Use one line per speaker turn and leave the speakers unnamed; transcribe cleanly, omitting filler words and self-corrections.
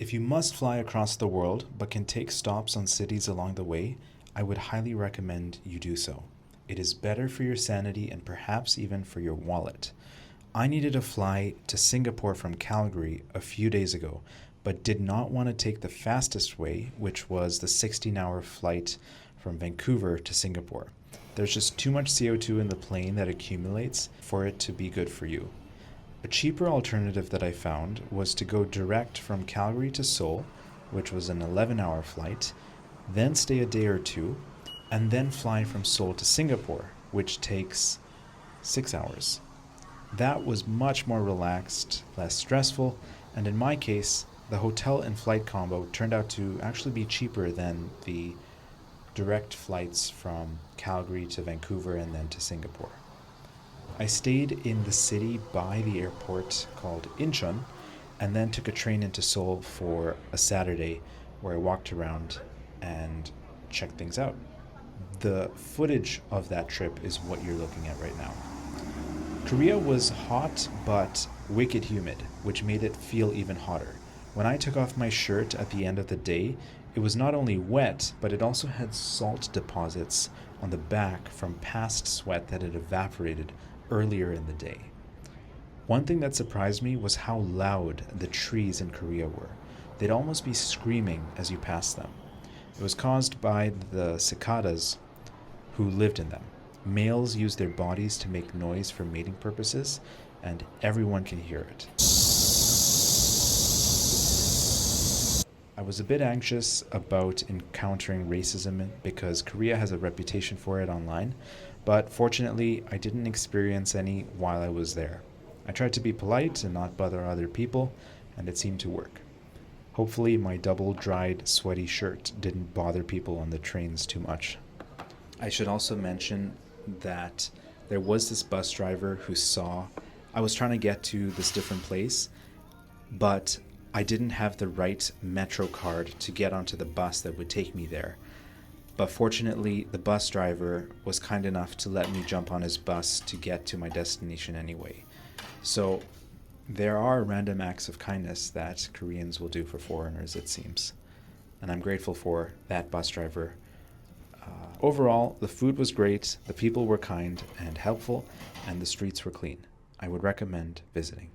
If you must fly across the world but can take stops on cities along the way, I would highly recommend you do so. It is better for your sanity and perhaps even for your wallet. I needed to fly to Singapore from Calgary a few days ago, but did not want to take the fastest way, which was the 16-hour flight from Vancouver to Singapore. There's just too much CO2 in the plane that accumulates for it to be good for you. A cheaper alternative that I found was to go direct from Calgary to Seoul, which was an 11-hour flight, then stay a day or two, and then fly from Seoul to Singapore, which takes 6 hours. That was much more relaxed, less stressful, and in my case, the hotel and flight combo turned out to actually be cheaper than the direct flights from Calgary to Vancouver and then to Singapore. I stayed in the city by the airport called Incheon and then took a train into Seoul for a Saturday where I walked around and checked things out. The footage of that trip is what you're looking at right now. Korea was hot but wicked humid, which made it feel even hotter. When I took off my shirt at the end of the day, it was not only wet, but it also had salt deposits on the back from past sweat that had evaporated earlier in the day. One thing that surprised me was how loud the trees in Korea were. They'd almost be screaming as you passed them. It was caused by the cicadas who lived in them. Males use their bodies to make noise for mating purposes, and everyone can hear it. I was a bit anxious about encountering racism because Korea has a reputation for it online, but fortunately I didn't experience any while I was there. I tried to be polite and not bother other people, and it seemed to work. Hopefully my double-dried, sweaty shirt didn't bother people on the trains too much. I should also mention that there was this bus driver who saw I was trying to get to this different place, but I didn't have the right metro card to get onto the bus that would take me there. But fortunately, the bus driver was kind enough to let me jump on his bus to get to my destination anyway. So there are random acts of kindness that Koreans will do for foreigners, it seems. And I'm grateful for that bus driver. Overall, the food was great, the people were kind and helpful, and the streets were clean. I would recommend visiting.